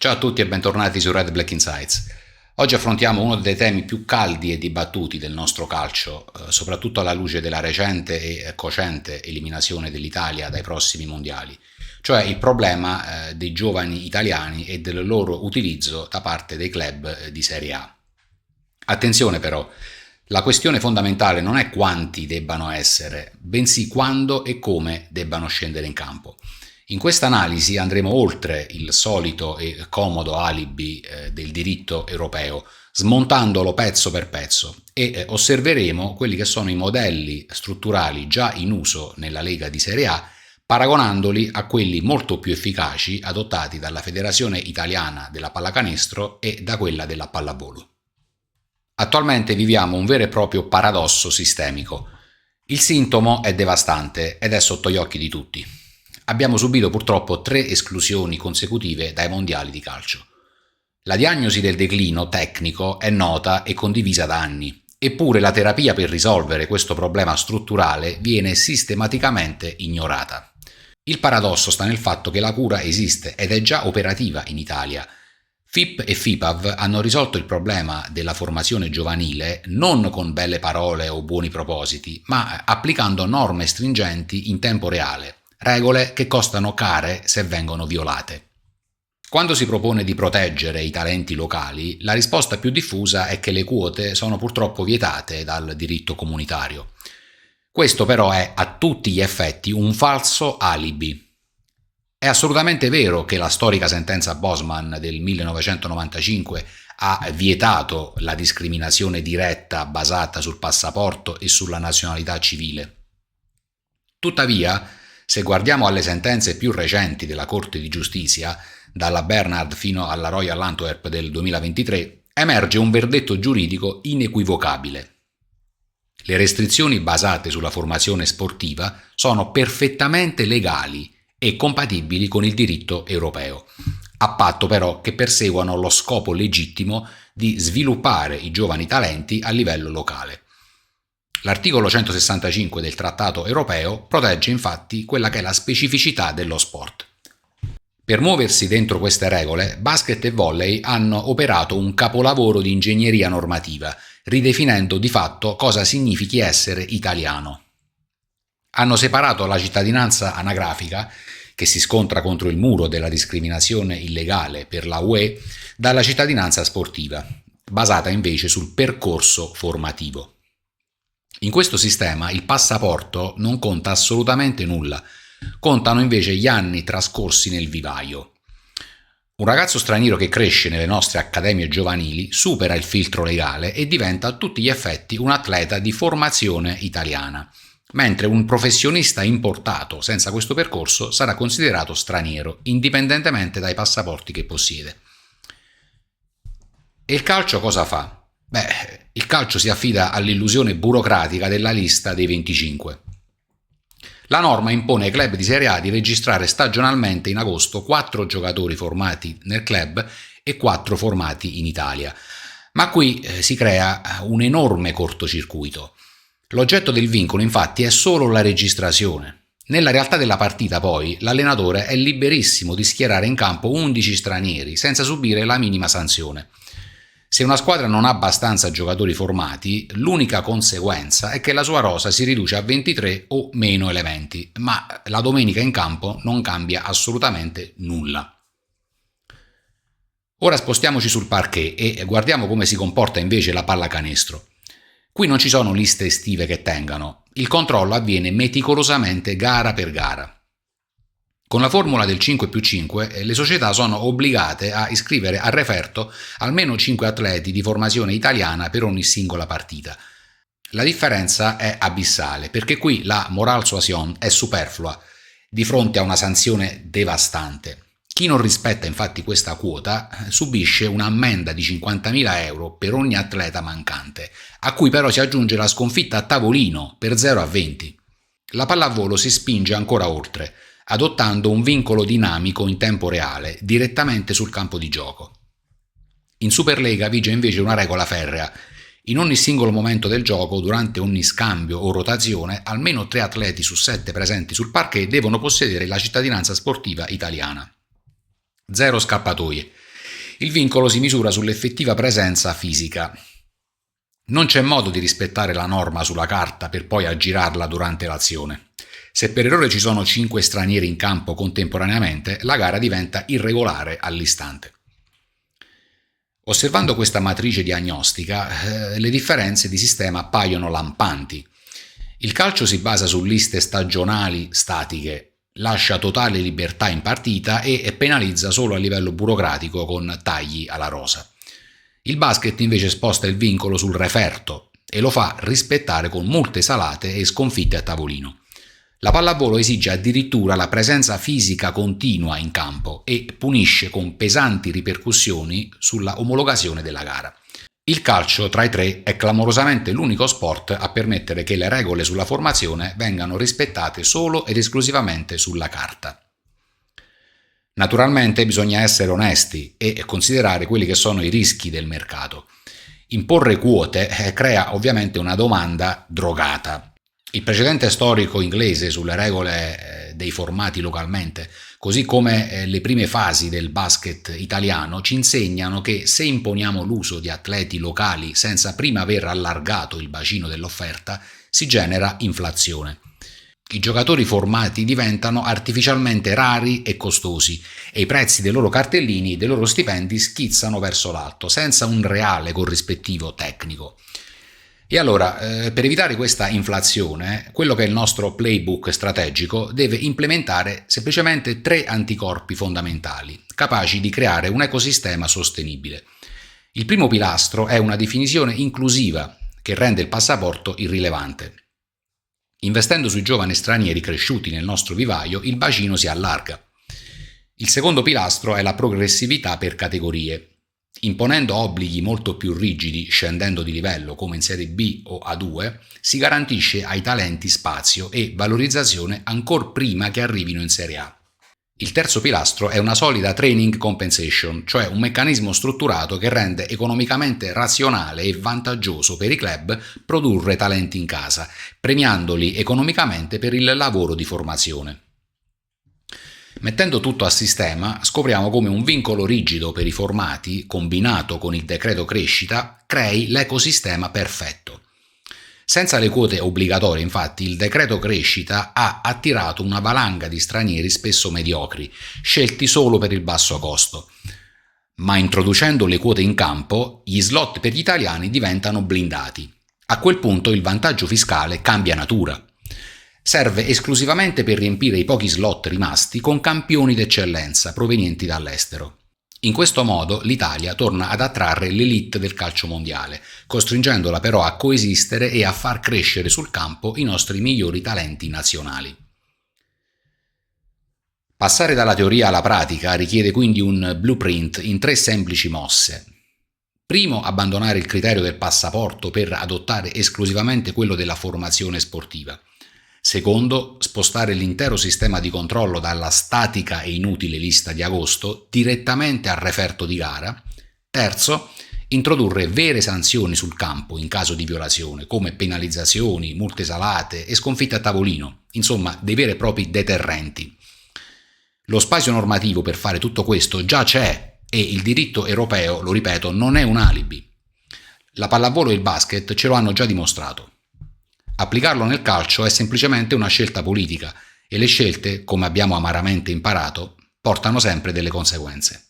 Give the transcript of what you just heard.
Ciao a tutti e bentornati su Red Black Insights. Oggi affrontiamo uno dei temi più caldi e dibattuti del nostro calcio, soprattutto alla luce della recente e cocente eliminazione dell'Italia dai prossimi mondiali, cioè il problema dei giovani italiani e del loro utilizzo da parte dei club di Serie A. Attenzione però, la questione fondamentale non è quanti debbano essere, bensì quando e come debbano scendere in campo. In questa analisi andremo oltre il solito e comodo alibi del diritto europeo, smontandolo pezzo per pezzo e osserveremo quelli che sono i modelli strutturali già in uso nella Lega di Serie A, paragonandoli a quelli molto più efficaci adottati dalla Federazione Italiana della Pallacanestro e da quella della Pallavolo. Attualmente viviamo un vero e proprio paradosso sistemico. Il sintomo è devastante ed è sotto gli occhi di tutti. Abbiamo subito purtroppo 3 esclusioni consecutive dai mondiali di calcio. La diagnosi del declino tecnico è nota e condivisa da anni, eppure la terapia per risolvere questo problema strutturale viene sistematicamente ignorata. Il paradosso sta nel fatto che la cura esiste ed è già operativa in Italia. FIP e FIPAV hanno risolto il problema della formazione giovanile non con belle parole o buoni propositi, ma applicando norme stringenti in tempo reale. Regole che costano care se vengono violate. Quando si propone di proteggere i talenti locali, la risposta più diffusa è che le quote sono purtroppo vietate dal diritto comunitario. Questo però è a tutti gli effetti un falso alibi. È assolutamente vero che la storica sentenza Bosman del 1995 ha vietato la discriminazione diretta basata sul passaporto e sulla nazionalità civile. Tuttavia, se guardiamo alle sentenze più recenti della Corte di Giustizia, dalla Bernhard fino alla Royal Antwerp del 2023, emerge un verdetto giuridico inequivocabile. Le restrizioni basate sulla formazione sportiva sono perfettamente legali e compatibili con il diritto europeo, a patto però che perseguano lo scopo legittimo di sviluppare i giovani talenti a livello locale. L'articolo 165 del Trattato europeo protegge infatti quella che è la specificità dello sport. Per muoversi dentro queste regole, basket e volley hanno operato un capolavoro di ingegneria normativa, ridefinendo di fatto cosa significhi essere italiano. Hanno separato la cittadinanza anagrafica, che si scontra contro il muro della discriminazione illegale per la UE, dalla cittadinanza sportiva, basata invece sul percorso formativo. In questo sistema il passaporto non conta assolutamente nulla, contano invece gli anni trascorsi nel vivaio. Un ragazzo straniero che cresce nelle nostre accademie giovanili supera il filtro legale e diventa a tutti gli effetti un atleta di formazione italiana, mentre un professionista importato senza questo percorso sarà considerato straniero, indipendentemente dai passaporti che possiede. E il calcio cosa fa? Il calcio si affida all'illusione burocratica della lista dei 25. La norma impone ai club di Serie A di registrare stagionalmente in agosto 4 giocatori formati nel club e 4 formati in Italia. Ma qui si crea un enorme cortocircuito. L'oggetto del vincolo infatti è solo la registrazione. Nella realtà della partita poi l'allenatore è liberissimo di schierare in campo 11 stranieri senza subire la minima sanzione. Se una squadra non ha abbastanza giocatori formati, l'unica conseguenza è che la sua rosa si riduce a 23 o meno elementi, ma la domenica in campo non cambia assolutamente nulla. Ora spostiamoci sul parquet e guardiamo come si comporta invece la pallacanestro. Qui non ci sono liste estive che tengano, il controllo avviene meticolosamente gara per gara. Con la formula del 5+5 le società sono obbligate a iscrivere al referto almeno 5 atleti di formazione italiana per ogni singola partita. La differenza è abissale perché qui la moral suasion è superflua di fronte a una sanzione devastante. Chi non rispetta infatti questa quota subisce un'ammenda di 50.000 euro per ogni atleta mancante, a cui però si aggiunge la sconfitta a tavolino per 0-20. La pallavolo si spinge ancora oltre, adottando un vincolo dinamico in tempo reale, direttamente sul campo di gioco. In Superlega vige invece una regola ferrea. In ogni singolo momento del gioco, durante ogni scambio o rotazione, almeno 3 atleti su 7 presenti sul parquet devono possedere la cittadinanza sportiva italiana. 0 scappatoie. Il vincolo si misura sull'effettiva presenza fisica. Non c'è modo di rispettare la norma sulla carta per poi aggirarla durante l'azione. Se per errore ci sono 5 stranieri in campo contemporaneamente, la gara diventa irregolare all'istante. Osservando questa matrice diagnostica, le differenze di sistema appaiono lampanti. Il calcio si basa su liste stagionali statiche, lascia totale libertà in partita e penalizza solo a livello burocratico con tagli alla rosa. Il basket invece sposta il vincolo sul referto e lo fa rispettare con multe salate e sconfitte a tavolino. La pallavolo esige addirittura la presenza fisica continua in campo e punisce con pesanti ripercussioni sulla omologazione della gara. Il calcio tra i tre è clamorosamente l'unico sport a permettere che le regole sulla formazione vengano rispettate solo ed esclusivamente sulla carta. Naturalmente bisogna essere onesti e considerare quelli che sono i rischi del mercato. Imporre quote crea ovviamente una domanda drogata. Il precedente storico inglese sulle regole dei formati localmente, così come le prime fasi del basket italiano, ci insegnano che se imponiamo l'uso di atleti locali senza prima aver allargato il bacino dell'offerta, si genera inflazione. I giocatori formati diventano artificialmente rari e costosi e i prezzi dei loro cartellini e dei loro stipendi schizzano verso l'alto, senza un reale corrispettivo tecnico. E allora, per evitare questa inflazione, quello che è il nostro playbook strategico deve implementare semplicemente 3 anticorpi fondamentali, capaci di creare un ecosistema sostenibile. Il primo pilastro è una definizione inclusiva che rende il passaporto irrilevante. Investendo sui giovani stranieri cresciuti nel nostro vivaio, il bacino si allarga. Il secondo pilastro è la progressività per categorie. Imponendo obblighi molto più rigidi, scendendo di livello come in Serie B o A2, si garantisce ai talenti spazio e valorizzazione ancor prima che arrivino in Serie A. Il terzo pilastro è una solida training compensation, cioè un meccanismo strutturato che rende economicamente razionale e vantaggioso per i club produrre talenti in casa, premiandoli economicamente per il lavoro di formazione. Mettendo tutto a sistema, scopriamo come un vincolo rigido per i formati, combinato con il decreto crescita, crei l'ecosistema perfetto. Senza le quote obbligatorie, infatti, il decreto crescita ha attirato una valanga di stranieri spesso mediocri, scelti solo per il basso costo. Ma introducendo le quote in campo, gli slot per gli italiani diventano blindati. A quel punto il vantaggio fiscale cambia natura. Serve esclusivamente per riempire i pochi slot rimasti con campioni d'eccellenza provenienti dall'estero. In questo modo l'Italia torna ad attrarre l'élite del calcio mondiale, costringendola però a coesistere e a far crescere sul campo i nostri migliori talenti nazionali. Passare dalla teoria alla pratica richiede quindi un blueprint in 3 semplici mosse. Primo, abbandonare il criterio del passaporto per adottare esclusivamente quello della formazione sportiva. Secondo, spostare l'intero sistema di controllo dalla statica e inutile lista di agosto direttamente al referto di gara. Terzo, introdurre vere sanzioni sul campo in caso di violazione, come penalizzazioni, multe salate e sconfitte a tavolino, insomma dei veri e propri deterrenti. Lo spazio normativo per fare tutto questo già c'è e il diritto europeo, lo ripeto, non è un alibi. La pallavolo e il basket ce lo hanno già dimostrato. Applicarlo nel calcio è semplicemente una scelta politica e le scelte, come abbiamo amaramente imparato, portano sempre delle conseguenze.